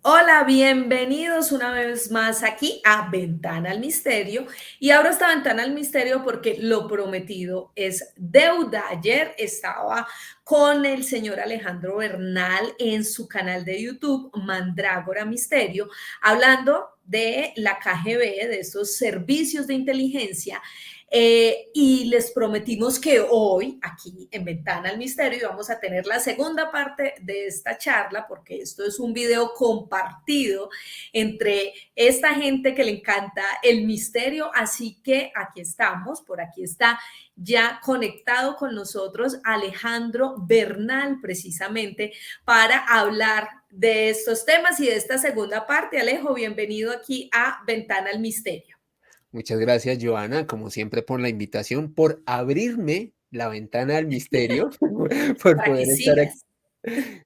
Hola, bienvenidos una vez más aquí a Ventana al Misterio. Y abro esta ventana al misterio porque lo prometido es deuda. Ayer estaba con el señor Alejandro Bernal en su canal de YouTube, Mandrágora Misterio, hablando de la KGB, de estos servicios de inteligencia. Y les prometimos que hoy, aquí en Ventana al Misterio, vamos a tener la segunda parte de esta charla, porque esto es un video compartido entre esta gente que le encanta el misterio. Así que aquí estamos, por aquí está ya conectado con nosotros Alejandro Bernal, precisamente para hablar de estos temas y de esta segunda parte. Alejo, bienvenido aquí a Ventana al Misterio. Muchas gracias, Joana, como siempre, por la invitación, por abrirme la ventana al misterio, por Para que poder estar aquí sigas.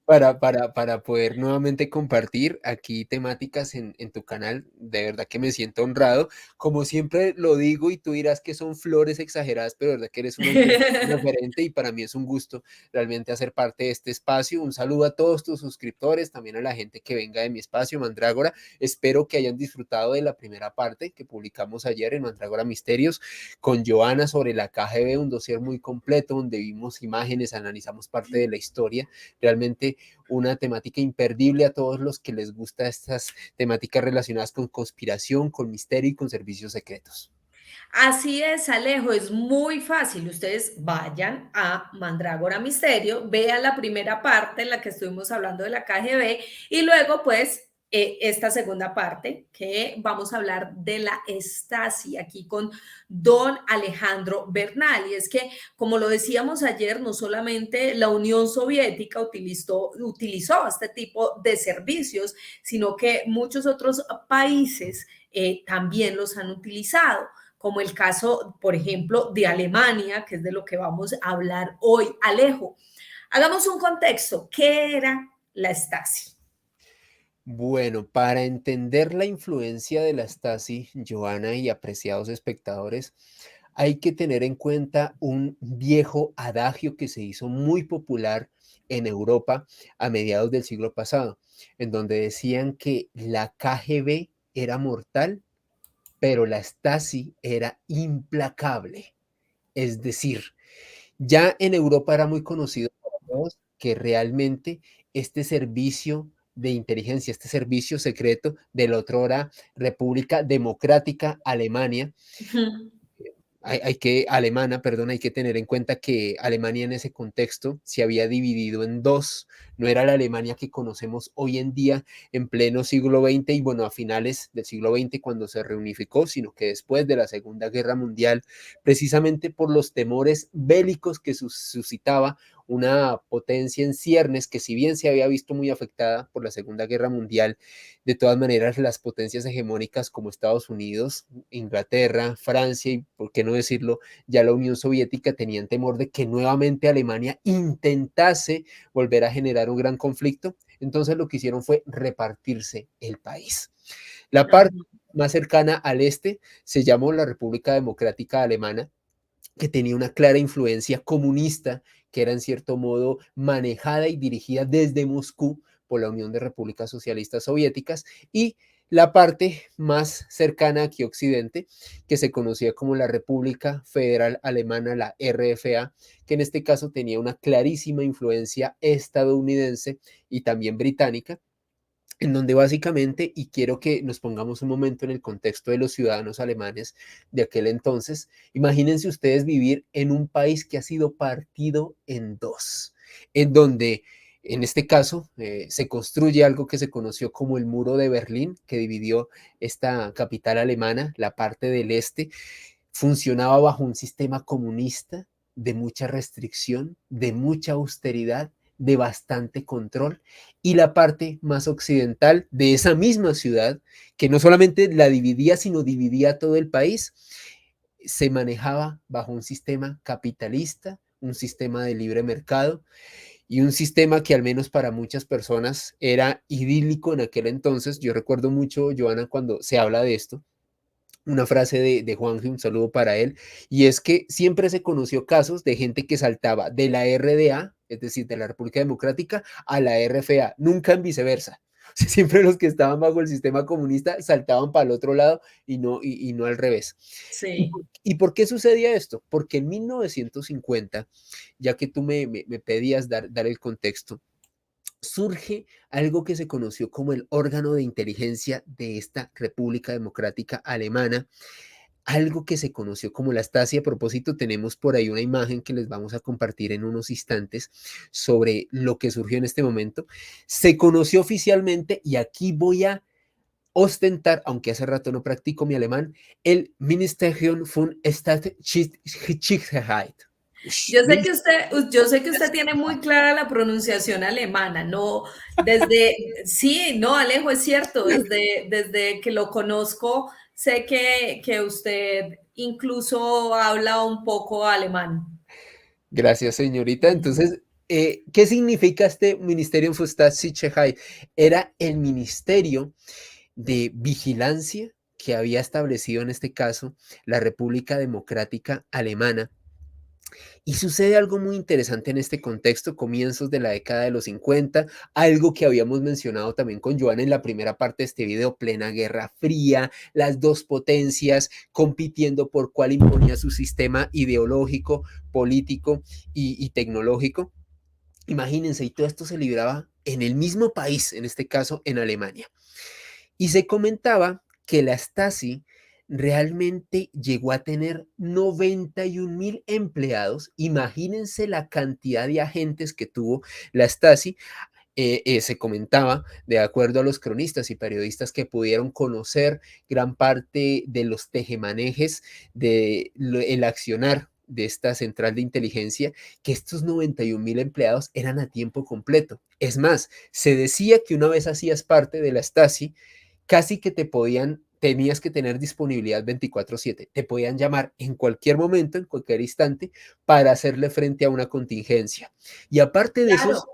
para poder nuevamente compartir aquí temáticas en tu canal. De verdad que me siento honrado. Como siempre lo digo y tú dirás que son flores exageradas, pero de verdad que eres un auténtico referente y para mí es un gusto realmente hacer parte de este espacio. Un saludo a todos tus suscriptores, también a la gente que venga de mi espacio, Mandrágora. Espero que hayan disfrutado de la primera parte que publicamos ayer en Mandrágora Misterios con Joana sobre la KGB, un dossier muy completo donde vimos imágenes, analizamos parte de la historia. Realmente una temática imperdible a todos los que les gusta estas temáticas relacionadas con conspiración, con misterio y con servicios secretos. Así es, Alejo, es muy fácil. Ustedes vayan a Mandrágora Misterio, vean la primera parte en la que estuvimos hablando de la KGB y luego pues esta segunda parte que vamos a hablar de la Stasi aquí con don Alejandro Bernal. Y es que, como lo decíamos ayer, no solamente la Unión Soviética utilizó este tipo de servicios, sino que muchos otros países también los han utilizado, como el caso, por ejemplo, de Alemania, que es de lo que vamos a hablar hoy. Alejo, hagamos un contexto. ¿Qué era la Stasi? Bueno, para entender la influencia de la Stasi, Joana y apreciados espectadores, hay que tener en cuenta un viejo adagio que se hizo muy popular en Europa a mediados del siglo pasado, en donde decían que la KGB era mortal, pero la Stasi era implacable. Es decir, ya en Europa era muy conocido para todos que realmente este servicio de inteligencia, este servicio secreto de la otrora República Democrática Alemania, alemana, perdón, hay que tener en cuenta que Alemania en ese contexto se había dividido en dos, no era la Alemania que conocemos hoy en día en pleno siglo XX y bueno, a finales del siglo XX cuando se reunificó, sino que después de la Segunda Guerra Mundial, precisamente por los temores bélicos que suscitaba una potencia en ciernes que si bien se había visto muy afectada por la Segunda Guerra Mundial, de todas maneras las potencias hegemónicas como Estados Unidos, Inglaterra, Francia y, por qué no decirlo, ya la Unión Soviética tenían temor de que nuevamente Alemania intentase volver a generar un gran conflicto. Entonces lo que hicieron fue repartirse el país. La parte más cercana al este se llamó la República Democrática Alemana, que tenía una clara influencia comunista, que era en cierto modo manejada y dirigida desde Moscú por la Unión de Repúblicas Socialistas Soviéticas, y la parte más cercana aquí a Occidente, que se conocía como la República Federal Alemana, la RFA, que en este caso tenía una clarísima influencia estadounidense y también británica, en donde básicamente, y quiero que nos pongamos un momento en el contexto de los ciudadanos alemanes de aquel entonces, imagínense ustedes vivir en un país que ha sido partido en dos, en donde en este caso se construye algo que se conoció como el muro de Berlín, que dividió esta capital alemana, la parte del este, funcionaba bajo un sistema comunista de mucha restricción, de mucha austeridad, de bastante control, y la parte más occidental de esa misma ciudad, que no solamente la dividía, sino dividía todo el país, se manejaba bajo un sistema capitalista, un sistema de libre mercado y un sistema que al menos para muchas personas era idílico en aquel entonces. Yo recuerdo mucho, Joana, cuando se habla de esto, una frase de Juanje, un saludo para él, y es que siempre se conoció casos de gente que saltaba de la RDA, es decir, de la República Democrática, a la RFA, nunca en viceversa. Siempre los que estaban bajo el sistema comunista saltaban para el otro lado y no al revés. Sí. ¿Y por qué sucedía esto? Porque en 1950, ya que tú me pedías dar el contexto, surge algo que se conoció como el órgano de inteligencia de esta República Democrática Alemana, algo que se conoció como la Stasi. A propósito, tenemos por ahí una imagen que les vamos a compartir en unos instantes sobre lo que surgió en este momento. Se conoció oficialmente, y aquí voy a ostentar, aunque hace rato no practico mi alemán, el Ministerium von Staatssicherheit. Yo sé que usted tiene muy clara la pronunciación alemana, no desde, sí, no, Alejo, es cierto, desde que lo conozco, sé que usted incluso habla un poco alemán. Gracias, señorita. Entonces, ¿qué significa este Ministerium von Staatssicherheit? Era el ministerio de vigilancia que había establecido en este caso la República Democrática Alemana. Y sucede algo muy interesante en este contexto, comienzos de la década de los 50, algo que habíamos mencionado también con Joana en la primera parte de este video: plena Guerra Fría, las dos potencias compitiendo por cuál imponía su sistema ideológico, político y tecnológico. Imagínense, y todo esto se libraba en el mismo país, en este caso en Alemania. Y se comentaba que la Stasi realmente llegó a tener 91.000 empleados. Imagínense la cantidad de agentes que tuvo la Stasi. Se comentaba, de acuerdo a los cronistas y periodistas que pudieron conocer gran parte de los tejemanejes del accionar de esta central de inteligencia, que estos 91.000 empleados eran a tiempo completo. Es más, se decía que una vez hacías parte de la Stasi, casi que tenías que tener disponibilidad 24/7, te podían llamar en cualquier momento, en cualquier instante, para hacerle frente a una contingencia. Y aparte de Claro, esos,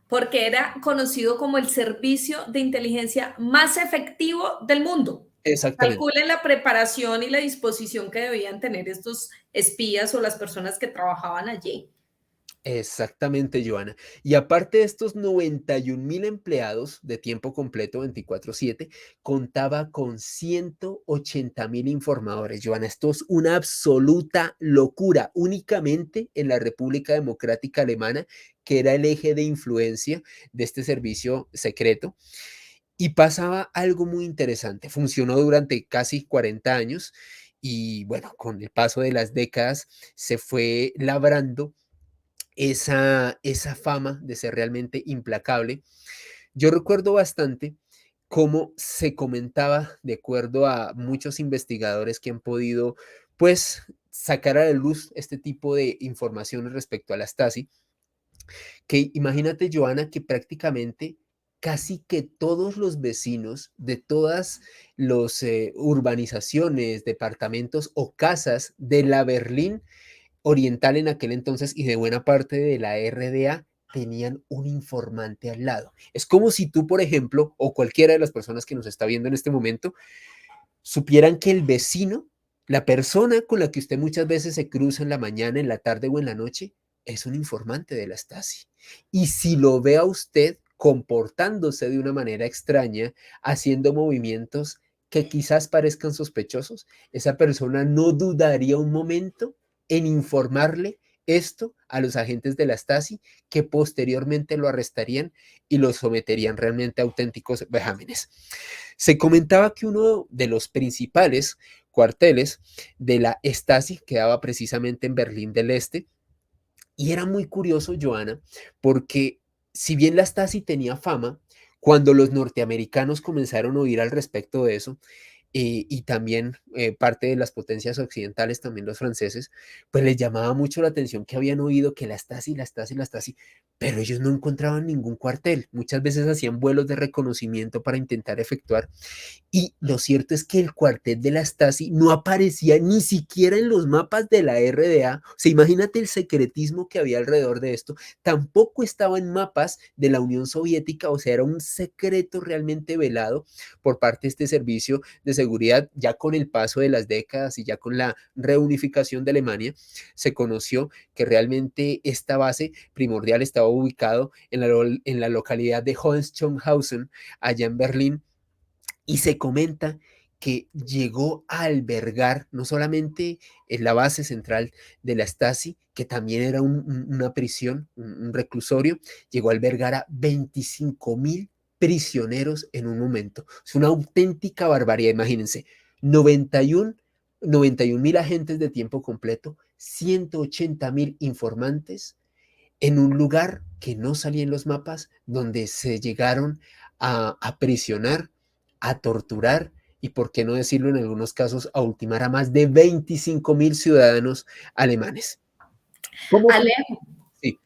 porque era conocido como el servicio de inteligencia más efectivo del mundo. exactamente. Calculen la preparación y la disposición que debían tener estos espías o las personas que trabajaban allí. Exactamente, Joana. Y aparte de estos 91.000 empleados de tiempo completo, 24/7, contaba con 180.000 informadores. Joana, esto es una absoluta locura, únicamente en la República Democrática Alemana, que era el eje de influencia de este servicio secreto. Y pasaba algo muy interesante. Funcionó durante casi 40 años y bueno, con el paso de las décadas se fue labrando esa fama de ser realmente implacable. Yo recuerdo bastante cómo se comentaba, de acuerdo a muchos investigadores que han podido, pues, sacar a la luz este tipo de informaciones respecto a la Stasi, que imagínate, Joana, que prácticamente casi que todos los vecinos de todas las urbanizaciones, departamentos o casas de la Berlín Oriental en aquel entonces y de buena parte de la RDA tenían un informante al lado. Es como si tú, por ejemplo, o cualquiera de las personas que nos está viendo en este momento, supieran que el vecino, la persona con la que usted muchas veces se cruza en la mañana, en la tarde o en la noche, es un informante de la Stasi. Y si lo ve a usted comportándose de una manera extraña, haciendo movimientos que quizás parezcan sospechosos, esa persona no dudaría un momento en informarle esto a los agentes de la Stasi, que posteriormente lo arrestarían y lo someterían realmente a auténticos vejámenes. Se comentaba que uno de los principales cuarteles de la Stasi quedaba precisamente en Berlín del Este, y era muy curioso, Joana, porque si bien la Stasi tenía fama, cuando los norteamericanos comenzaron a oír al respecto de eso, y también parte de las potencias occidentales, también los franceses, pues les llamaba mucho la atención que habían oído que la Stasi, la Stasi, la Stasi, pero ellos no encontraban ningún cuartel. Muchas veces hacían vuelos de reconocimiento para intentar efectuar, y lo cierto es que el cuartel de la Stasi no aparecía ni siquiera en los mapas de la RDA. O sea, imagínate el secretismo que había alrededor de esto. Tampoco estaba en mapas de la Unión Soviética, o sea, era un secreto realmente velado por parte de este servicio de seguridad. Ya con el paso de las décadas y ya con la reunificación de Alemania, se conoció que realmente esta base primordial estaba ubicado en la localidad de Hohenschönhausen, allá en Berlín, y se comenta que llegó a albergar no solamente en la base central de la Stasi, que también era una prisión, un reclusorio, llegó a albergar a 25.000 prisioneros en un momento. Es una auténtica barbaridad, imagínense, 91 91.000 agentes de tiempo completo, 180.000 informantes en un lugar que no salía en los mapas, donde se llegaron a aprisionar, a torturar y, por qué no decirlo en algunos casos, a ultimar a más de 25.000 ciudadanos alemanes. ¿Cómo fue? Ale, Sí,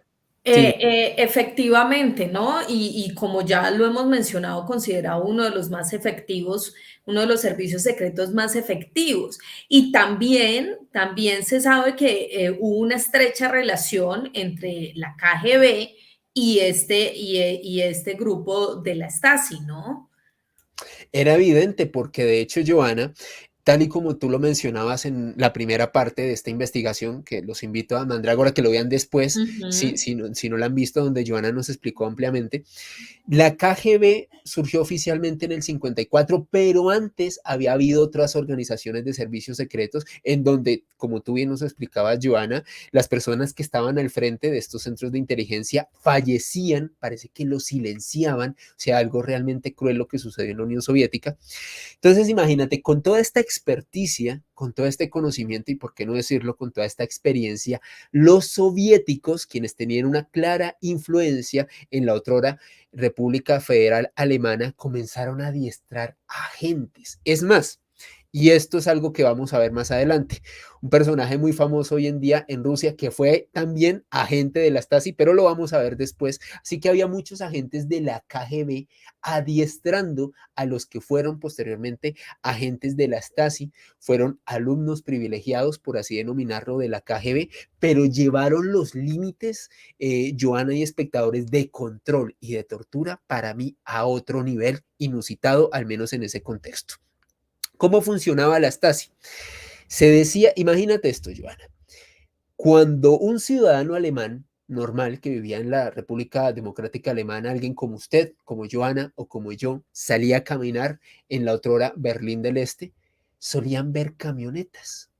sí. efectivamente, ¿no? Y como ya lo hemos mencionado, considerado uno de los más efectivos, uno de los servicios secretos más efectivos. Y también se sabe que hubo una estrecha relación entre la KGB y este grupo de la Stasi, ¿no? Era evidente porque de hecho, Joana, tal y como tú lo mencionabas en la primera parte de esta investigación, que los invito a Mandrágora que lo vean después, Ujú. si no la han visto, donde Joana nos explicó ampliamente, la KGB surgió oficialmente en el 54, pero antes había habido otras organizaciones de servicios secretos en donde, como tú bien nos explicabas, Joana, las personas que estaban al frente de estos centros de inteligencia fallecían, parece que los silenciaban, o sea, algo realmente cruel lo que sucedió en la Unión Soviética. Entonces, imagínate, con toda esta experticia, con todo este conocimiento y, por qué no decirlo, con toda esta experiencia, los soviéticos, quienes tenían una clara influencia en la otrora República Federal Alemana, comenzaron a adiestrar agentes. Es más, y esto es algo que vamos a ver más adelante. Un personaje muy famoso hoy en día en Rusia que fue también agente de la Stasi, pero lo vamos a ver después. Así que había muchos agentes de la KGB adiestrando a los que fueron posteriormente agentes de la Stasi, fueron alumnos privilegiados, por así denominarlo, de la KGB, pero llevaron los límites, Joana y espectadores, de control y de tortura para mí a otro nivel inusitado, al menos en ese contexto. ¿Cómo funcionaba la Stasi? Se decía, imagínate esto, Joana, cuando un ciudadano alemán normal que vivía en la República Democrática Alemana, alguien como usted, como Joana o como yo, salía a caminar en la otrora Berlín del Este, solían ver camionetas.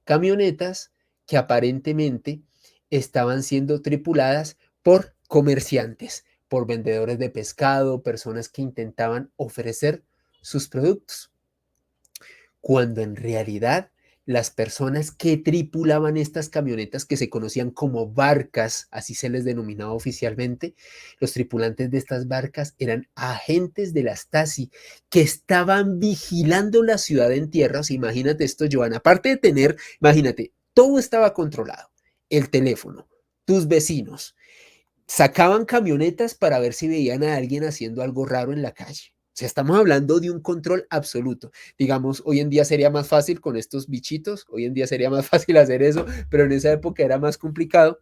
Camionetas que aparentemente estaban siendo tripuladas por comerciantes, por vendedores de pescado, personas que intentaban ofrecer sus productos, cuando en realidad las personas que tripulaban estas camionetas, que se conocían como barcas, así se les denominaba oficialmente, los tripulantes de estas barcas eran agentes de la Stasi que estaban vigilando la ciudad en tierra. O sea, imagínate esto, Joana, aparte de tener, imagínate, todo estaba controlado, el teléfono, tus vecinos, sacaban camionetas para ver si veían a alguien haciendo algo raro en la calle. O sea, estamos hablando de un control absoluto. Digamos, hoy en día sería más fácil con estos bichitos, hoy en día sería más fácil hacer eso, pero en esa época era más complicado.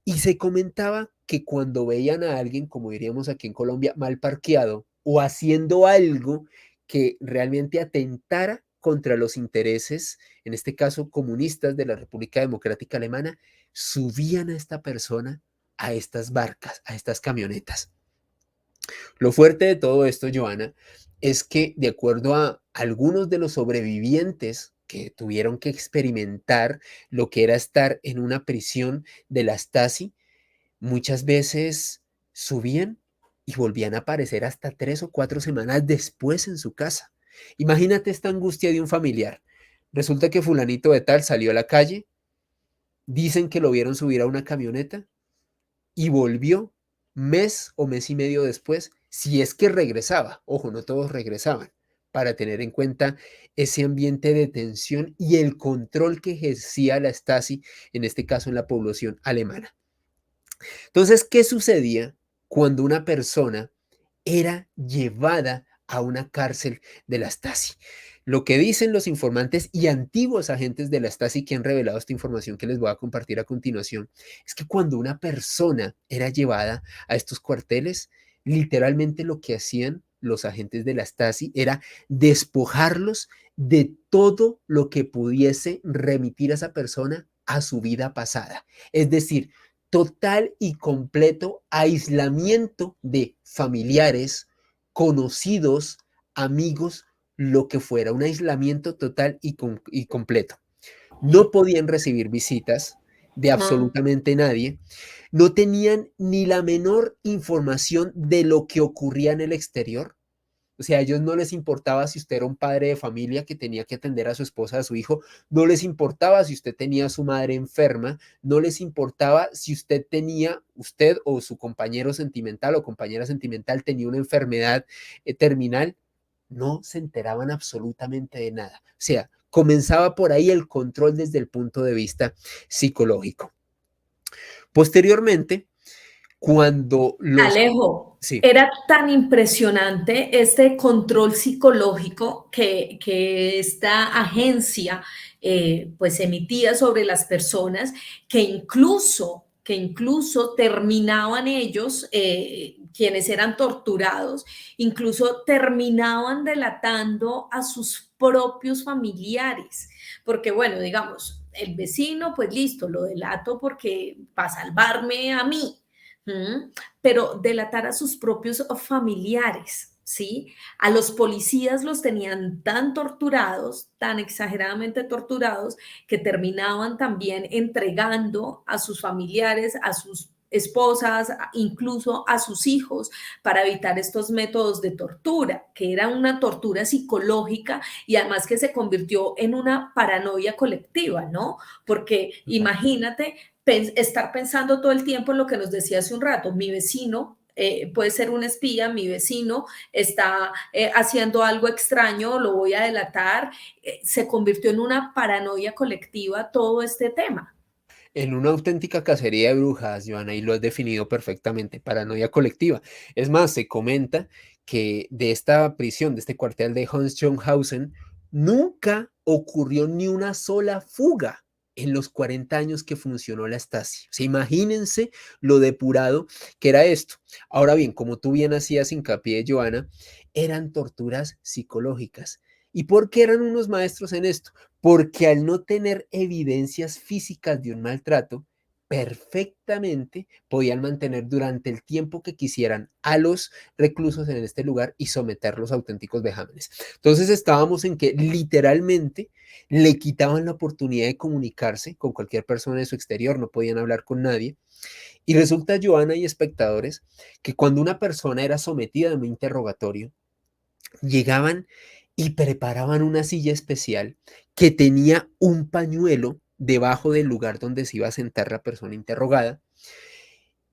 Y se comentaba que cuando veían a alguien, como diríamos aquí en Colombia, mal parqueado o haciendo algo que realmente atentara contra los intereses, en este caso comunistas de la República Democrática Alemana, subían a esta persona a estas barcas, a estas camionetas. Lo fuerte de todo esto, Joana, es que de acuerdo a algunos de los sobrevivientes que tuvieron que experimentar lo que era estar en una prisión de la Stasi, muchas veces subían y volvían a aparecer hasta 3 o 4 semanas después en su casa. Imagínate esta angustia de un familiar. Resulta que fulanito de tal salió a la calle, dicen que lo vieron subir a una camioneta y volvió mes o mes y medio después, si es que regresaba. Ojo, no todos regresaban, para tener en cuenta ese ambiente de tensión y el control que ejercía la Stasi, en este caso en la población alemana. Entonces, ¿qué sucedía cuando una persona era llevada a una cárcel de la Stasi? Lo que dicen los informantes y antiguos agentes de la Stasi que han revelado esta información que les voy a compartir a continuación, es que cuando una persona era llevada a estos cuarteles, literalmente lo que hacían los agentes de la Stasi era despojarlos de todo lo que pudiese remitir a esa persona a su vida pasada. Es decir, total y completo aislamiento de familiares, conocidos, amigos, lo que fuera, un aislamiento total y completo. No podían recibir visitas de Ah, absolutamente nadie, no tenían ni la menor información de lo que ocurría en el exterior. O sea, a ellos no les importaba si usted era un padre de familia que tenía que atender a su esposa, a su hijo, no les importaba si usted tenía a su madre enferma, no les importaba si usted tenía, usted o su compañero sentimental o compañera sentimental tenía una enfermedad terminal, no se enteraban absolutamente de nada. O sea, comenzaba por ahí el control desde el punto de vista psicológico. Posteriormente, cuando los... Alejo, Sí, era tan impresionante este control psicológico que esta agencia pues emitía sobre las personas que incluso terminaban ellos, quienes eran torturados, incluso terminaban delatando a sus propios familiares, porque bueno, digamos, el vecino, pues listo, lo delato porque para salvarme a mí. ¿Mm? Pero delatar a sus propios familiares, ¿sí? A los policías los tenían tan torturados, tan exageradamente torturados, que terminaban también entregando a sus familiares, a sus esposas, incluso a sus hijos, para evitar estos métodos de tortura, que era una tortura psicológica y además que se convirtió en una paranoia colectiva, ¿no? Porque total. imagínate estar pensando todo el tiempo en lo que nos decía hace un rato, mi vecino puede ser un espía, mi vecino está haciendo algo extraño, lo voy a delatar, se convirtió en una paranoia colectiva todo este tema. En una auténtica cacería de brujas, Joana, y lo has definido perfectamente, paranoia colectiva. Es más, se comenta que de esta prisión, de este cuartel de Hohenschönhausen, nunca ocurrió ni una sola fuga en los 40 años que funcionó la Stasi. O sea, imagínense lo depurado que era esto. Ahora bien, como tú bien hacías hincapié, Joana, eran torturas psicológicas. ¿Y por qué eran unos maestros en esto? Porque al no tener evidencias físicas de un maltrato, perfectamente podían mantener durante el tiempo que quisieran a los reclusos en este lugar y someterlos a auténticos vejámenes. Entonces estábamos en que literalmente le quitaban la oportunidad de comunicarse con cualquier persona de su exterior, no podían hablar con nadie. Y resulta, Joana y espectadores, que cuando una persona era sometida a un interrogatorio, llegaban y preparaban una silla especial que tenía un pañuelo debajo del lugar donde se iba a sentar la persona interrogada.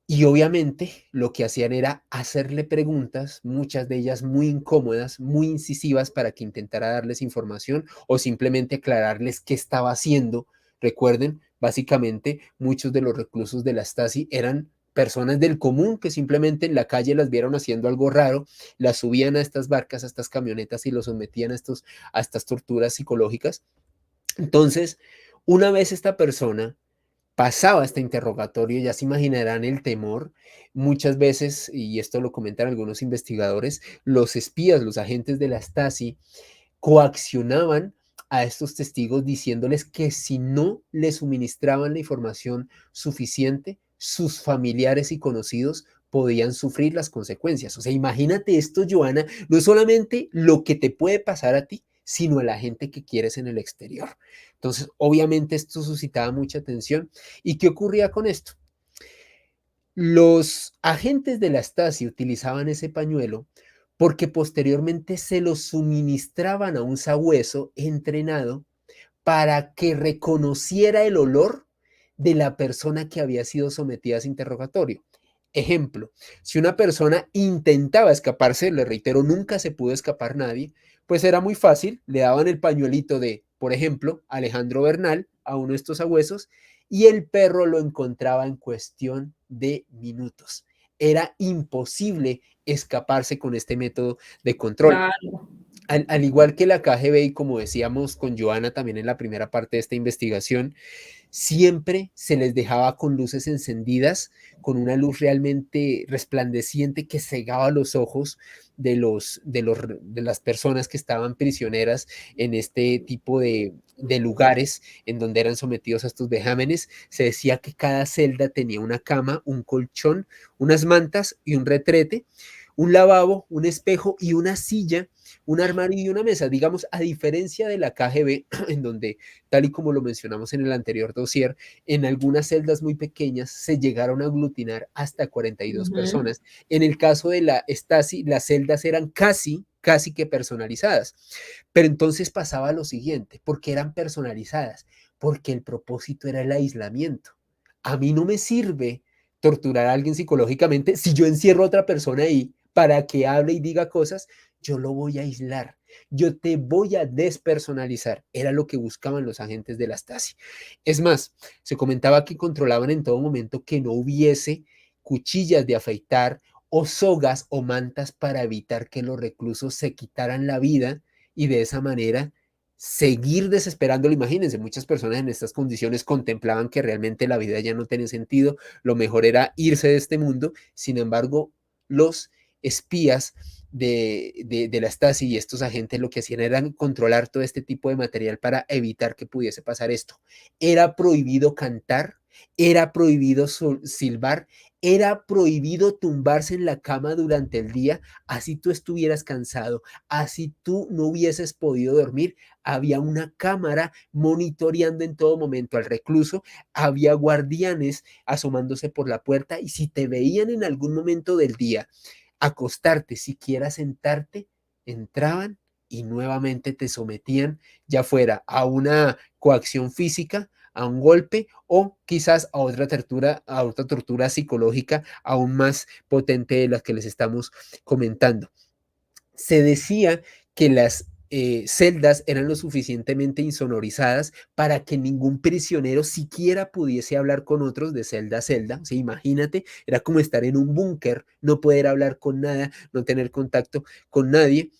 Y obviamente lo que hacían era hacerle preguntas, muchas de ellas muy incómodas, muy incisivas para que intentara darles información o simplemente aclararles qué estaba haciendo. Recuerden, básicamente muchos de los reclusos de la Stasi eran personas del común que simplemente en la calle las vieron haciendo algo raro, las subían a estas barcas, a estas camionetas y los sometían a estas torturas psicológicas. Entonces, una vez esta persona pasaba este interrogatorio, ya se imaginarán el temor. Muchas veces, y esto lo comentan algunos investigadores, los espías, los agentes de la Stasi, coaccionaban a estos testigos diciéndoles que si no les suministraban la información suficiente, sus familiares y conocidos podían sufrir las consecuencias. O sea, imagínate esto, Joana, no es solamente lo que te puede pasar a ti, sino a la gente que quieres en el exterior. Entonces, obviamente esto suscitaba mucha atención. ¿Y qué ocurría con esto? Los agentes de la Stasi utilizaban ese pañuelo porque posteriormente se lo suministraban a un sabueso entrenado para que reconociera el olor de la persona que había sido sometida a ese interrogatorio. Ejemplo, si una persona intentaba escaparse, le reitero, nunca se pudo escapar nadie, pues era muy fácil, le daban el pañuelito de, por ejemplo, Alejandro Bernal a uno de estos sabuesos y el perro lo encontraba en cuestión de minutos. Era imposible escaparse con este método de control. Claro. Al igual que la KGB, y como decíamos con Joana también en la primera parte de esta investigación, siempre se les dejaba con luces encendidas, con una luz realmente resplandeciente que cegaba los ojos de las personas que estaban prisioneras en este tipo de lugares en donde eran sometidos a estos vejámenes. Se decía que cada celda tenía una cama, un colchón, unas mantas y un retrete, un lavabo, un espejo y una silla, un armario y una mesa. Digamos, a diferencia de la KGB, en donde, tal y como lo mencionamos en el anterior dossier, en algunas celdas muy pequeñas se llegaron a aglutinar hasta 42 Ujú. personas. En el caso de la Stasi, las celdas eran casi que personalizadas. Pero entonces pasaba lo siguiente, ¿por qué eran personalizadas? Porque el propósito era el aislamiento. A mí no me sirve torturar a alguien psicológicamente si yo encierro a otra persona ahí para que hable y diga cosas. Yo lo voy a aislar, yo te voy a despersonalizar. Era lo que buscaban los agentes de la Stasi. Es más, se comentaba que controlaban en todo momento que no hubiese cuchillas de afeitar o sogas o mantas para evitar que los reclusos se quitaran la vida y de esa manera seguir desesperándolo. Imagínense, muchas personas en estas condiciones contemplaban que realmente la vida ya no tenía sentido, lo mejor era irse de este mundo. Sin embargo, los espías de la Stasi y estos agentes lo que hacían era controlar todo este tipo de material para evitar que pudiese pasar esto. Era prohibido cantar, era prohibido silbar, era prohibido tumbarse en la cama durante el día, así tú estuvieras cansado, así tú no hubieses podido dormir. Había una cámara monitoreando en todo momento al recluso, había guardianes asomándose por la puerta y si te veían en algún momento del día acostarte, siquiera sentarte, entraban y nuevamente te sometían, ya fuera a una coacción física, a un golpe o quizás a otra tortura psicológica aún más potente de las que les estamos comentando. Se decía que las celdas eran lo suficientemente insonorizadas para que ningún prisionero siquiera pudiese hablar con otros de celda a celda. O sea, imagínate, era como estar en un búnker, no poder hablar con nada, no tener contacto con nadie.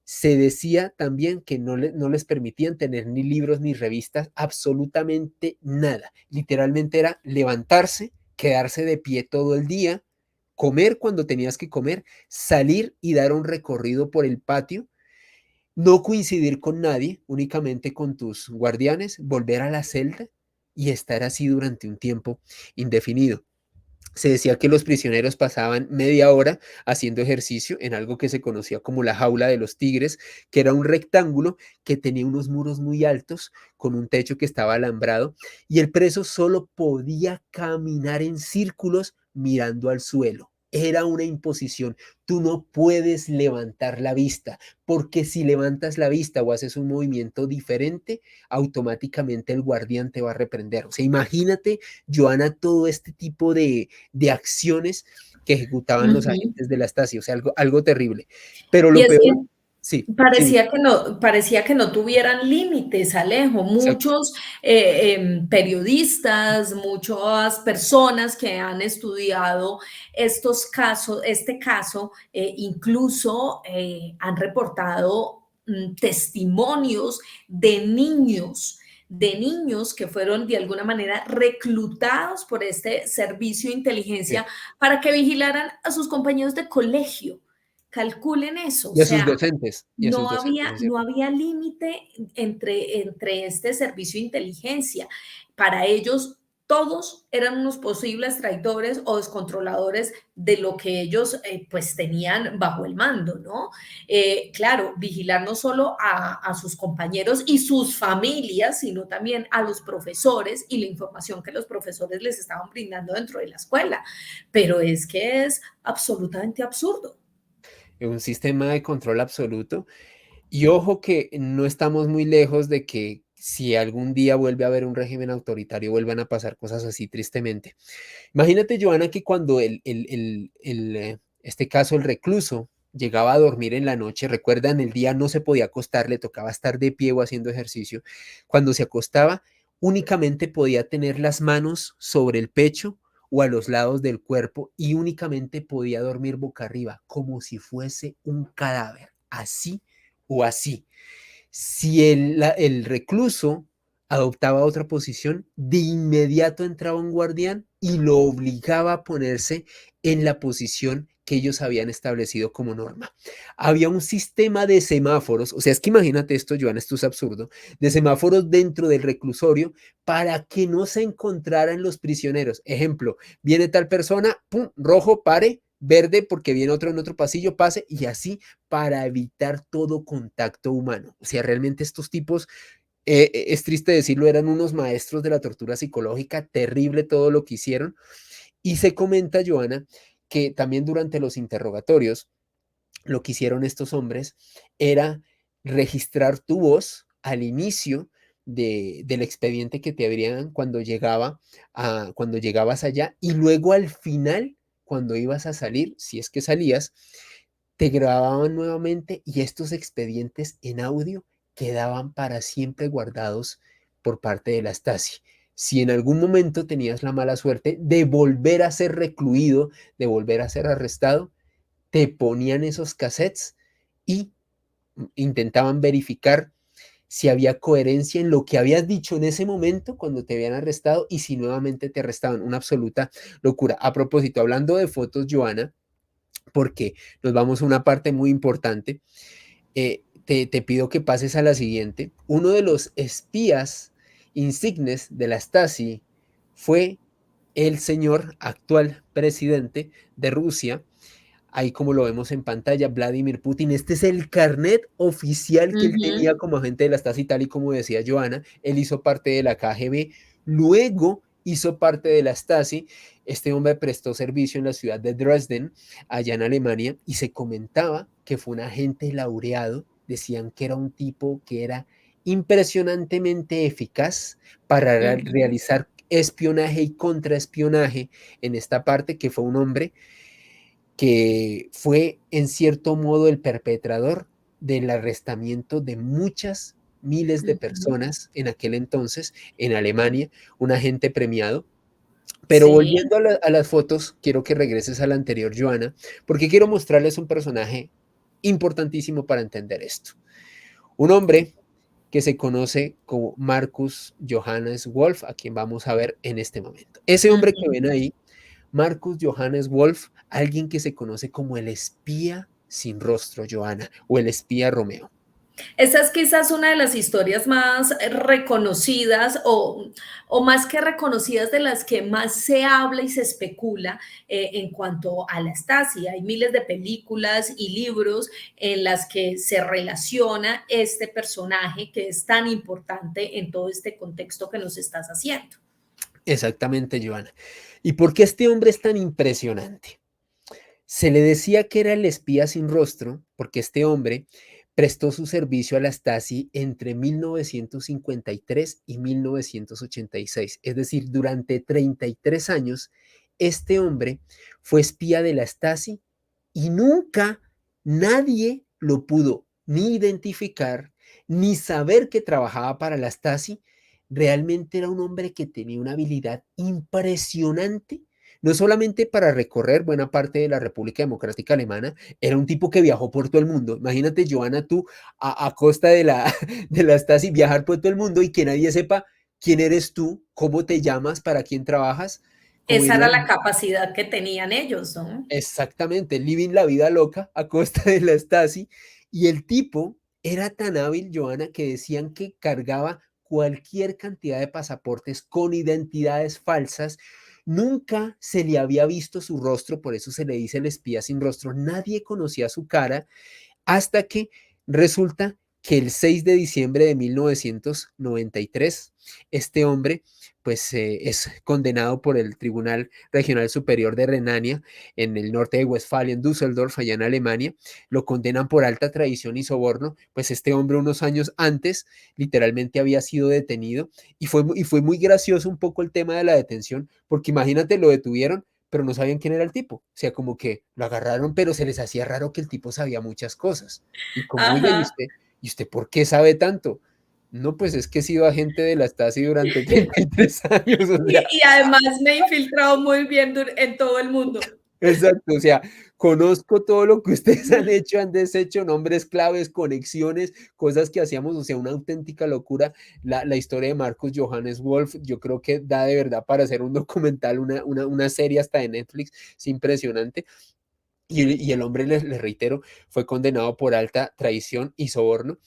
Se decía también que no les permitían tener ni libros ni revistas, absolutamente nada. Literalmente era levantarse, quedarse de pie todo el día, comer cuando tenías que comer, salir y dar un recorrido por el patio, no coincidir con nadie, únicamente con tus guardianes, volver a la celda y estar así durante un tiempo indefinido. Se decía que los prisioneros pasaban media hora haciendo ejercicio en algo que se conocía como la jaula de los tigres, que era un rectángulo que tenía unos muros muy altos con un techo que estaba alambrado y el preso solo podía caminar en círculos mirando al suelo. Era una imposición. Tú no puedes levantar la vista, porque si levantas la vista o haces un movimiento diferente, automáticamente el guardián te va a reprender. O sea, imagínate, Joana, todo este tipo de acciones que ejecutaban los Ujú. agentes de la Stasi, o sea, algo terrible. Pero Y lo es que peor, sí, sí, parecía que no tuvieran límites, Alejo. exacto, Muchos periodistas, muchas personas que han estudiado estos casos, este caso, incluso han reportado testimonios de niños que fueron de alguna manera reclutados por este servicio de sí. inteligencia para que vigilaran a sus compañeros de colegio. Calculen eso, o Y a sus sea, docentes, y a sus docentes, es no cierto. había límite entre este servicio de inteligencia. Para ellos, todos eran unos posibles traidores o descontroladores de lo que ellos pues tenían bajo el mando, ¿no? Claro, vigilar no solo a sus compañeros y sus familias, sino también a los profesores y la información que los profesores les estaban brindando dentro de la escuela. Pero es que es absolutamente absurdo. Un sistema de control absoluto. Y ojo que no estamos muy lejos de que si algún día vuelve a haber un régimen autoritario, vuelvan a pasar cosas así tristemente. Imagínate, Joana, que cuando este caso, el recluso, llegaba a dormir en la noche, recuerda, en el día no se podía acostar, le tocaba estar de pie o haciendo ejercicio. Cuando se acostaba, únicamente podía tener las manos sobre el pecho o a los lados del cuerpo y únicamente podía dormir boca arriba, como si fuese un cadáver, así o así. Si el recluso adoptaba otra posición, de inmediato entraba un guardián y lo obligaba a ponerse en la posición que ellos habían establecido como norma. Había un sistema de semáforos, o sea, es que imagínate esto, Joana, esto es absurdo, de semáforos dentro del reclusorio para que no se encontraran los prisioneros. Ejemplo, viene tal persona, pum, rojo, pare, verde porque viene otro en otro pasillo, pase, y así para evitar todo contacto humano. O sea, realmente estos tipos, es triste decirlo, eran unos maestros de la tortura psicológica, terrible todo lo que hicieron. Y se comenta, Joana, que también durante los interrogatorios, lo que hicieron estos hombres era registrar tu voz al inicio del expediente que te abrían cuando llegabas allá, y luego al final, cuando ibas a salir, si es que salías, te grababan nuevamente y estos expedientes en audio quedaban para siempre guardados por parte de la Stasi. Si en algún momento tenías la mala suerte de volver a ser recluido, de volver a ser arrestado, te ponían esos cassettes y intentaban verificar si había coherencia en lo que habías dicho en ese momento cuando te habían arrestado y si nuevamente te arrestaban. Una absoluta locura. A propósito, hablando de fotos, Joana, porque nos vamos a una parte muy importante, te pido que pases a la siguiente. Uno de los espías insignes de la Stasi fue el señor actual presidente de Rusia, ahí como lo vemos en pantalla, Vladimir Putin. Este es el carnet oficial que él Ujú. tenía como agente de la Stasi, tal y como decía Joana. Él hizo parte de la KGB, luego hizo parte de la Stasi. Este hombre prestó servicio en la ciudad de Dresden, allá en Alemania, y se comentaba que fue un agente laureado. Decían que era un tipo que era impresionantemente eficaz para Ujú. realizar espionaje y contraespionaje en esta parte, que fue un hombre que fue en cierto modo el perpetrador del arrestamiento de muchas miles de Ujú. personas en aquel entonces en Alemania, un agente premiado. Pero Sí. volviendo a las fotos, quiero que regreses a la anterior, Joana, porque quiero mostrarles un personaje importantísimo para entender esto. Un hombre que se conoce como Marcus Johannes Wolf, a quien vamos a ver en este momento. Ese hombre que ven Ujú. ahí, Marcus Johannes Wolf, alguien que se conoce como el espía sin rostro, Johanna, o el espía Romeo. Esa es quizás una de las historias más reconocidas o más que reconocidas de las que más se habla y se especula en cuanto a la Stasi. Hay miles de películas y libros en las que se relaciona este personaje que es tan importante en todo este contexto que nos estás haciendo. Exactamente, Johanna. ¿Y por qué este hombre es tan impresionante? Se le decía que era el espía sin rostro porque este hombre prestó su servicio a la Stasi entre 1953 y 1986, es decir, durante 33 años, este hombre fue espía de la Stasi y nunca nadie lo pudo ni identificar ni saber que trabajaba para la Stasi. Realmente era un hombre que tenía una habilidad impresionante, no solamente para recorrer buena parte de la República Democrática Alemana, era un tipo que viajó por todo el mundo. Imagínate, Joana, tú a costa de de la Stasi viajar por todo el mundo y que nadie sepa quién eres tú, cómo te llamas, para quién trabajas, como Esa era dirían la capacidad que tenían ellos, ¿no? exactamente, living la vida loca a costa de la Stasi. Y el tipo era tan hábil, Joana, que decían que cargaba cualquier cantidad de pasaportes con identidades falsas. Nunca se le había visto su rostro, por eso se le dice el espía sin rostro. Nadie conocía su cara hasta que resulta que el 6 de diciembre de 1993, este hombre pues es condenado por el Tribunal Regional Superior de Renania en el norte de Westfalia, en Düsseldorf, allá en Alemania. Lo condenan por alta traición y soborno. Pues este hombre unos años antes literalmente había sido detenido y fue muy gracioso un poco el tema de la detención, porque imagínate, lo detuvieron pero no sabían quién era el tipo. O sea, como que lo agarraron, pero se les hacía raro que el tipo sabía muchas cosas. Y como, oiga, Ajá. ¿y usted por qué sabe tanto? No, pues es que he sido agente de la Stasi durante 33 años, o sea, Y además me he infiltrado muy bien en todo el mundo. Exacto, o sea, conozco todo lo que ustedes han hecho, han deshecho, nombres claves, conexiones, cosas que hacíamos, o sea, una auténtica locura. La historia de Marcus Johannes Wolf, yo creo que da de verdad para hacer un documental, una serie hasta de Netflix, es impresionante. Y el hombre, les reitero, fue condenado por alta traición y soborno.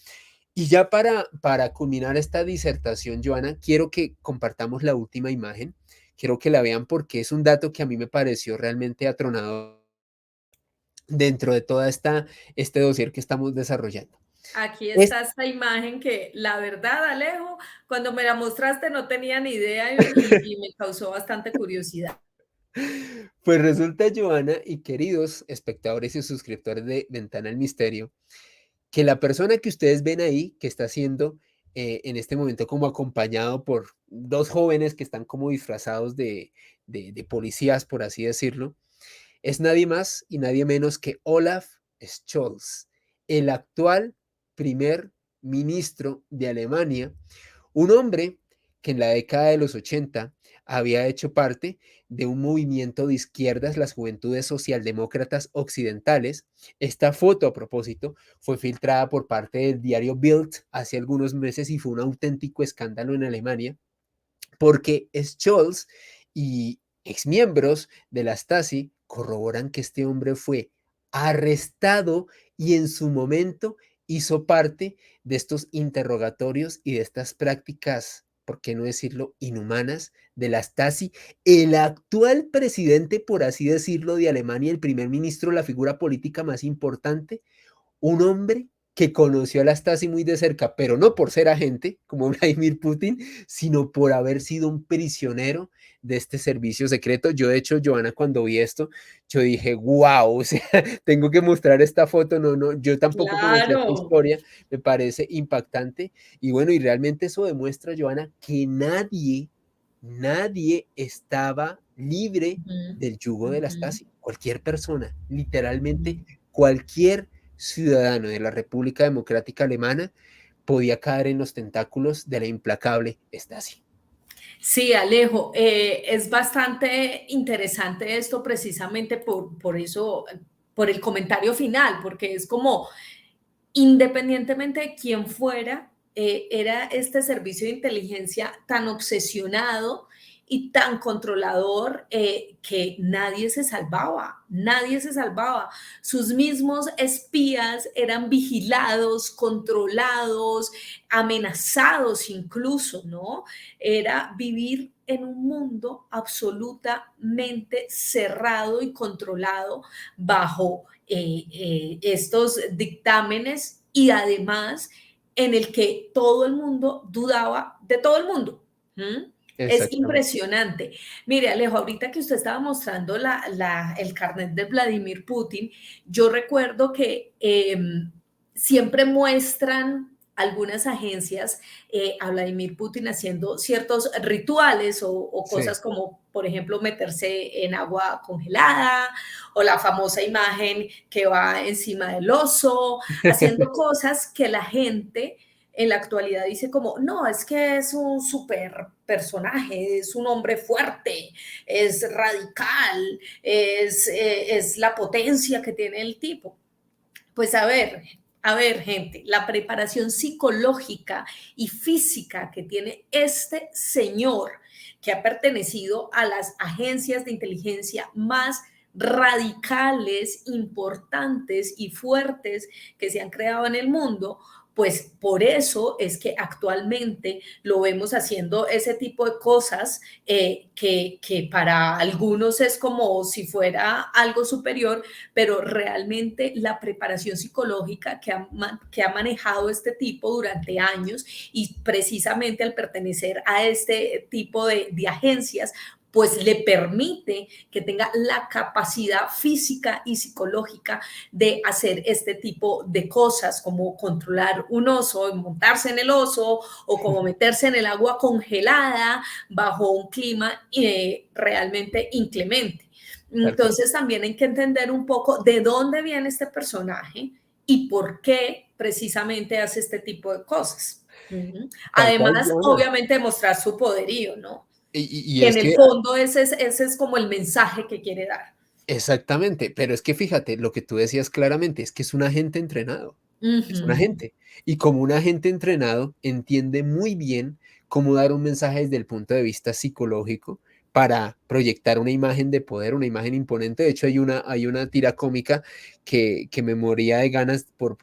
Y ya para culminar esta disertación, Joana, quiero que compartamos la última imagen. Quiero que la vean porque es un dato que a mí me pareció realmente atronador dentro de toda este dossier que estamos desarrollando. Aquí Es, está esta imagen que la verdad, Alejo, cuando me la mostraste no tenía ni idea y me causó bastante curiosidad. pues resulta, Joana y queridos espectadores y suscriptores de Ventana al Misterio, que la persona que ustedes ven ahí, que está siendo en este momento como acompañado por dos jóvenes que están como disfrazados de policías, por así decirlo, es nadie más y nadie menos que Olaf Scholz, el actual primer ministro de Alemania, un hombre que en la década de los 80 había hecho parte de un movimiento de izquierdas, las Juventudes Socialdemócratas Occidentales. Esta foto, a propósito, fue filtrada por parte del diario Bild hace algunos meses y fue un auténtico escándalo en Alemania, porque Scholz y exmiembros de la Stasi corroboran que este hombre fue arrestado y en su momento hizo parte de estos interrogatorios y de estas prácticas, por qué no decirlo, inhumanas de la Stasi. El actual presidente, por así decirlo, de Alemania, el primer ministro, la figura política más importante, un hombre que conoció a la Stasi muy de cerca, pero no por ser agente como Vladimir Putin, sino por haber sido un prisionero de este servicio secreto. Yo, de hecho, Joana, cuando vi esto, yo dije, wow, o sea, tengo que mostrar esta foto. No, no, yo tampoco conocía esta Claro. historia, me parece impactante. Y bueno, y realmente eso demuestra, Joana, que nadie estaba libre Ujú, del yugo de la ujú, Stasi. Cualquier persona, literalmente ujú. cualquier ciudadano de la República Democrática Alemana podía caer en los tentáculos de la implacable Stasi. Sí, Alejo, es bastante interesante esto precisamente por eso, por el comentario final, porque es como, independientemente de quién fuera, era este servicio de inteligencia tan obsesionado y tan controlador que nadie se salvaba, nadie se salvaba. Sus mismos espías eran vigilados, controlados, amenazados incluso, ¿no? Era vivir en un mundo absolutamente cerrado y controlado bajo estos dictámenes y además en el que todo el mundo dudaba de todo el mundo. ¿Mm? Es Exactamente. impresionante. Mire, Alejo, ahorita que usted estaba mostrando el carnet de Vladimir Putin, yo recuerdo que siempre muestran algunas agencias a Vladimir Putin haciendo ciertos rituales o Sí. cosas como, por ejemplo, meterse en agua congelada o la famosa imagen que va encima del oso, haciendo cosas que la gente en la actualidad dice como, no, es que es un super personaje, es un hombre fuerte, es radical, es la potencia que tiene el tipo. Pues a ver, gente, la preparación psicológica y física que tiene este señor que ha pertenecido a las agencias de inteligencia más radicales, importantes y fuertes que se han creado en el mundo, pues por eso es que actualmente lo vemos haciendo ese tipo de cosas que para algunos es como si fuera algo superior, pero realmente la preparación psicológica que ha manejado este tipo durante años y precisamente al pertenecer a este tipo de agencias, pues le permite que tenga la capacidad física y psicológica de hacer este tipo de cosas, como controlar un oso, montarse en el oso o como meterse en el agua congelada bajo un clima realmente inclemente. Tal cual. Entonces también hay que entender un poco de dónde viene este personaje y por qué precisamente hace este tipo de cosas. Tal cual, Además, Joana. obviamente, mostrar su poderío, ¿no? Y Que es en el que fondo ese es como el mensaje que quiere dar. Exactamente, pero es que fíjate, lo que tú decías claramente es que es un agente entrenado, es un Ujú, agente. Y como un agente entrenado, entiende muy bien cómo dar un mensaje desde el punto de vista psicológico para proyectar una imagen de poder, una imagen imponente. De hecho, hay una tira cómica que me moría de ganas por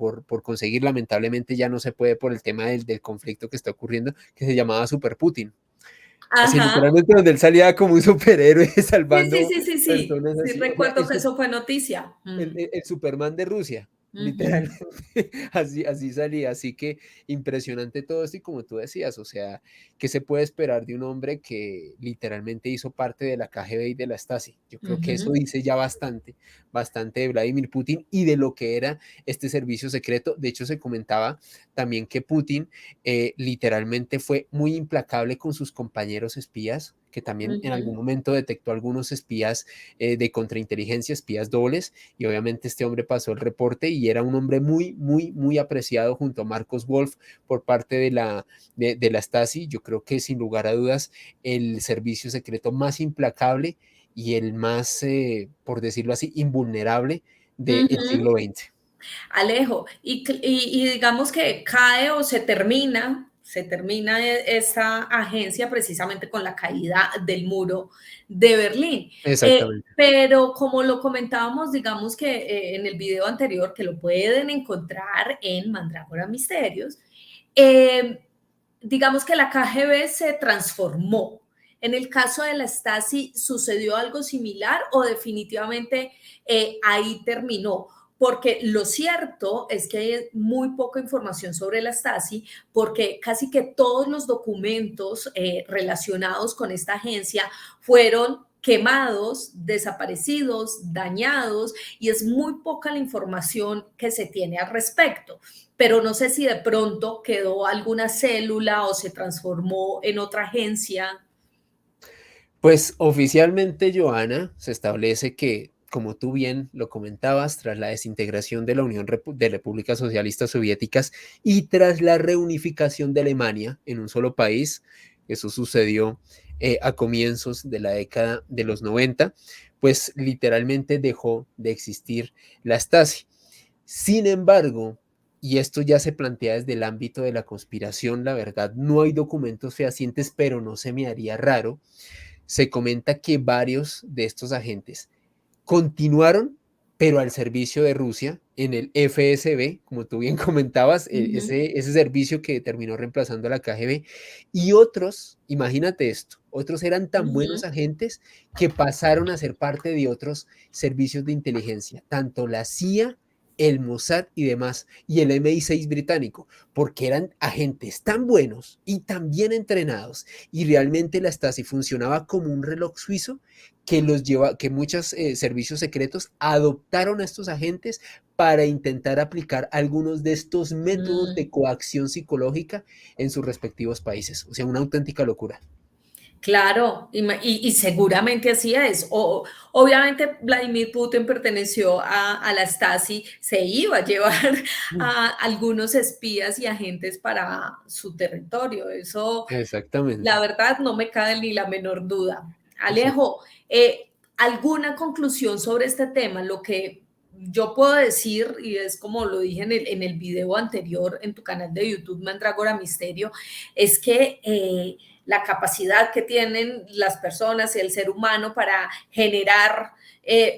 conseguir. Lamentablemente ya no se puede por el tema del conflicto que está ocurriendo, que se llamaba Super Putin. Así ajá. literalmente donde él salía como un superhéroe Sí, sí, salvando sí, sí, sí. personas Sí así. O sea, recuerdo que eso fue noticia. el Superman de Rusia, Ujú, literalmente, así salía. Así que impresionante todo esto y como tú decías, o sea, ¿qué se puede esperar de un hombre que literalmente hizo parte de la KGB y de la Stasi? Yo creo que eso ujú, dice ya bastante, bastante de Vladimir Putin y de lo que era este servicio secreto. De hecho, se comentaba también que Putin literalmente fue muy implacable con sus compañeros espías, que también en algún ujú. momento detectó algunos espías de contrainteligencia, espías dobles, y obviamente este hombre pasó el reporte y era un hombre muy, muy, muy apreciado junto a Marcos Wolf por parte de la Stasi. Yo creo que sin lugar a dudas el servicio secreto más implacable y el más, por decirlo así, invulnerable del Ujú. siglo XX. Alejo, y digamos que cae o se termina esta agencia precisamente con la caída del muro de Berlín. Exactamente. Pero como lo comentábamos, digamos que en el video anterior, que lo pueden encontrar en Mandrágora Misterios, eh, digamos que la KGB se transformó. En el caso de la Stasi, ¿sucedió algo similar o definitivamente ahí terminó? Porque lo cierto es que hay muy poca información sobre la Stasi, porque casi que todos los documentos relacionados con esta agencia fueron quemados, desaparecidos, dañados, y es muy poca la información que se tiene al respecto. Pero no sé si de pronto quedó alguna célula o se transformó en otra agencia. Pues oficialmente, Joana, se establece que, como tú bien lo comentabas, tras la desintegración de la de Repúblicas Socialistas Soviéticas y tras la reunificación de Alemania en un solo país, eso sucedió a comienzos de la década de los 90, pues literalmente dejó de existir la Stasi. Sin embargo, y esto ya se plantea desde el ámbito de la conspiración, la verdad, no hay documentos fehacientes, pero no se me haría raro. Se comenta que varios de estos agentes continuaron, pero al servicio de Rusia en el FSB, como tú bien comentabas, Ujú, ese servicio que terminó reemplazando a la KGB, y otros, imagínate esto, otros eran tan buenos ujú. agentes que pasaron a ser parte de otros servicios de inteligencia, tanto la CIA, el Mossad y demás, y el MI6 británico, porque eran agentes tan buenos y tan bien entrenados, y realmente la Stasi funcionaba como un reloj suizo que muchos servicios secretos adoptaron a estos agentes para intentar aplicar algunos de estos métodos Mm, de coacción psicológica en sus respectivos países. O sea, una auténtica locura. claro, y seguramente así es. Obviamente Vladimir Putin perteneció a la Stasi, se iba a llevar Mm. a algunos espías y agentes para su territorio. Eso, la Exactamente. verdad, no me cabe ni la menor duda. Exacto. Alejo, ¿alguna conclusión sobre este tema? Lo que yo puedo decir, y es como lo dije en el video anterior en tu canal de YouTube, Mandrágora Misterio, es que la capacidad que tienen las personas y el ser humano para generar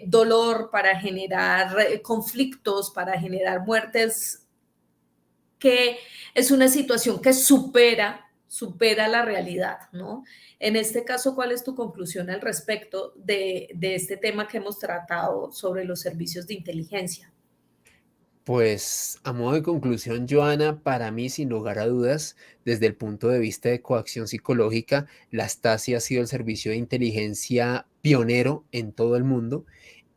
dolor, para generar conflictos, para generar muertes, que es una situación que supera la realidad, ¿no? En este caso, ¿cuál es tu conclusión al respecto de este tema que hemos tratado sobre los servicios de inteligencia? Pues a modo de conclusión, Joana, para mí, sin lugar a dudas, desde el punto de vista de coacción psicológica, la Stasi ha sido el servicio de inteligencia pionero en todo el mundo,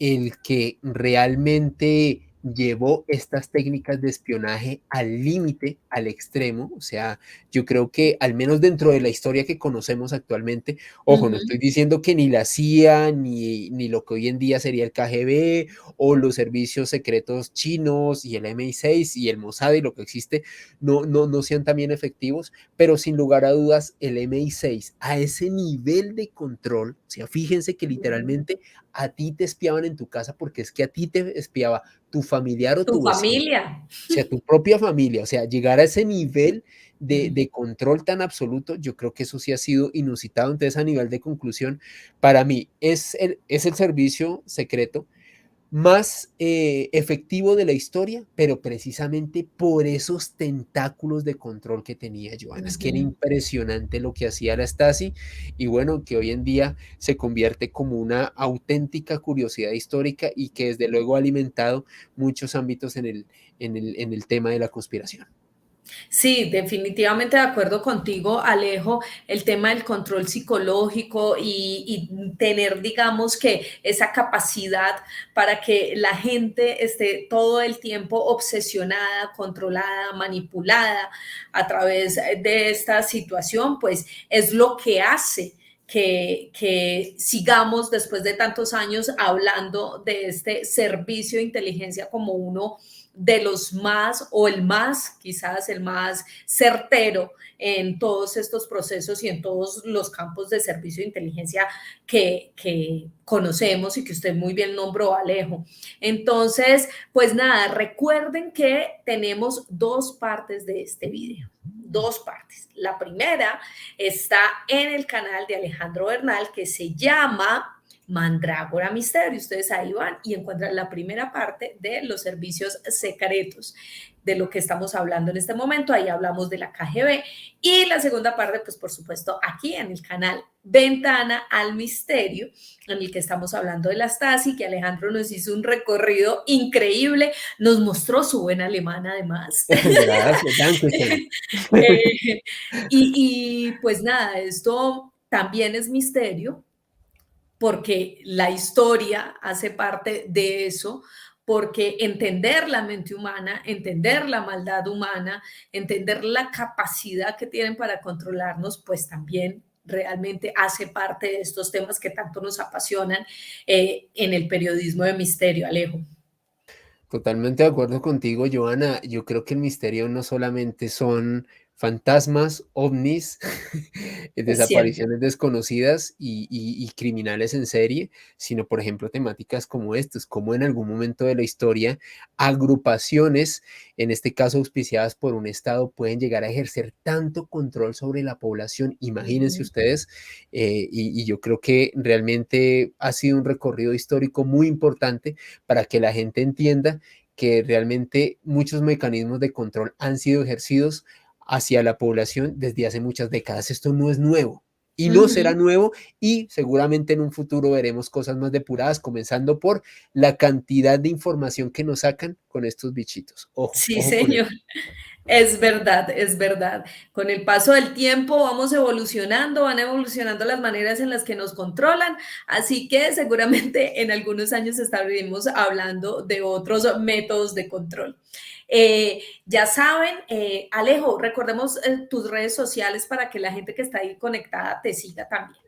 el que realmente llevó estas técnicas de espionaje al límite, al extremo. O sea, yo creo que al menos dentro de la historia que conocemos actualmente, ojo, no Ujú, estoy diciendo que ni la CIA, ni lo que hoy en día sería el KGB, o los servicios secretos chinos y el MI6 y el Mossad y lo que existe no sean también efectivos, pero sin lugar a dudas el MI6 a ese nivel de control, o sea, fíjense que ujú. literalmente a ti te espiaban en tu casa porque es que a ti te espiaba tu familiar o Tu tu vecino, familia. o sea, tu propia familia, o sea, llegar a ese nivel Mm. de control tan absoluto, yo creo que eso sí ha sido inusitado. Entonces, a nivel de conclusión, para mí es el servicio secreto más efectivo de la historia, pero precisamente por esos tentáculos de control que tenía Joanna. Es que era Ujú. impresionante lo que hacía la Stasi y bueno, que hoy en día se convierte como una auténtica curiosidad histórica y que desde luego ha alimentado muchos ámbitos en el tema de la conspiración. Sí, definitivamente de acuerdo contigo, Alejo, el tema del control psicológico y tener, digamos que esa capacidad para que la gente esté todo el tiempo obsesionada, controlada, manipulada a través de esta situación, pues es lo que hace que sigamos después de tantos años hablando de este servicio de inteligencia como uno de los más o el más, quizás el más certero en todos estos procesos y en todos los campos de servicio de inteligencia que conocemos y que usted muy bien nombró, Alejo. Entonces, pues nada, recuerden que tenemos dos partes de este video. Dos partes. La primera está en el canal de Alejandro Bernal que se llama Mandrágora Misterio. Ustedes ahí van y encuentran la primera parte de los servicios secretos de lo que estamos hablando en este momento. Ahí hablamos de la KGB. Y la segunda parte, pues por supuesto, aquí en el canal Ventana al Misterio, en el que estamos hablando de la Stasi, que Alejandro nos hizo un recorrido increíble, nos mostró su buena alemana además. Gracias, Dankeschön. Pues nada, esto también es misterio, porque la historia hace parte de eso, porque entender la mente humana, entender la maldad humana, entender la capacidad que tienen para controlarnos, pues también realmente hace parte de estos temas que tanto nos apasionan en el periodismo de misterio, Alejo. Totalmente de acuerdo contigo, Joana. Yo creo que el misterio no solamente son fantasmas, ovnis, Es cierto. desapariciones desconocidas y criminales en serie, sino, por ejemplo, temáticas como estas, como en algún momento de la historia, agrupaciones, en este caso auspiciadas por un Estado, pueden llegar a ejercer tanto control sobre la población. Imagínense Ujú. ustedes, y yo creo que realmente ha sido un recorrido histórico muy importante para que la gente entienda que realmente muchos mecanismos de control han sido ejercidos hacia la población desde hace muchas décadas. Esto no es nuevo y no será Ujú. nuevo y seguramente en un futuro veremos cosas más depuradas, comenzando por la cantidad de información que nos sacan con estos bichitos. Ojo, Sí, ojo con señor. eso. Es verdad, es verdad. Con el paso del tiempo vamos evolucionando, van evolucionando las maneras en las que nos controlan, así que seguramente en algunos años estaremos hablando de otros métodos de control. Ya saben, Alejo, recordemos tus redes sociales para que la gente que está ahí conectada te siga también.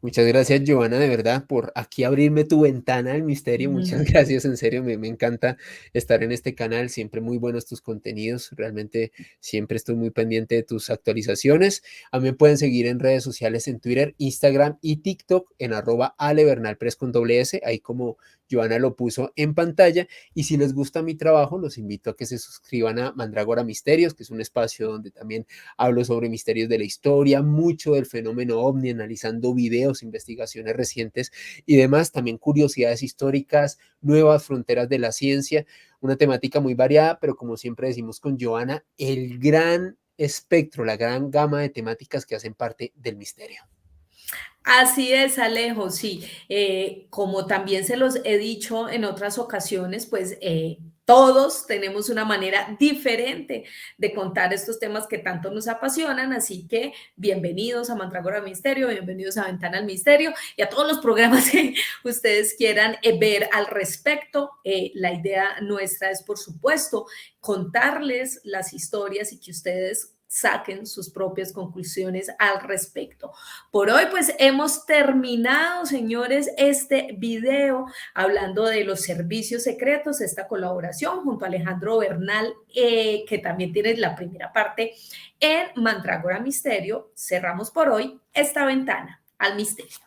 Muchas gracias, Giovanna, de verdad, por aquí abrirme tu ventana al misterio. Muchas Ujú. gracias, en serio, me encanta estar en este canal. Siempre muy buenos tus contenidos. Realmente siempre estoy muy pendiente de tus actualizaciones. A mí me pueden seguir en redes sociales, en Twitter, Instagram y TikTok, en @alebernalpress con doble S, ahí como Giovanna lo puso en pantalla. Y si les gusta mi trabajo, los invito a que se suscriban a Mandrágora Misterios, que es un espacio donde también hablo sobre misterios de la historia, mucho del fenómeno ovni, analizando videos, investigaciones recientes y demás, también curiosidades históricas, nuevas fronteras de la ciencia, una temática muy variada, pero como siempre decimos con Joana, el gran espectro, la gran gama de temáticas que hacen parte del misterio. Así es, Alejo, sí. Como también se los he dicho en otras ocasiones, pues todos tenemos una manera diferente de contar estos temas que tanto nos apasionan, así que bienvenidos a Mandragora Misterio, bienvenidos a Ventana al Misterio y a todos los programas que ustedes quieran ver al respecto. La idea nuestra es, por supuesto, contarles las historias y que ustedes saquen sus propias conclusiones al respecto. Por hoy, pues hemos terminado, señores, este video hablando de los servicios secretos, esta colaboración junto a Alejandro Bernal, que también tiene la primera parte en Mandrágora Misterio. Cerramos por hoy esta ventana al misterio.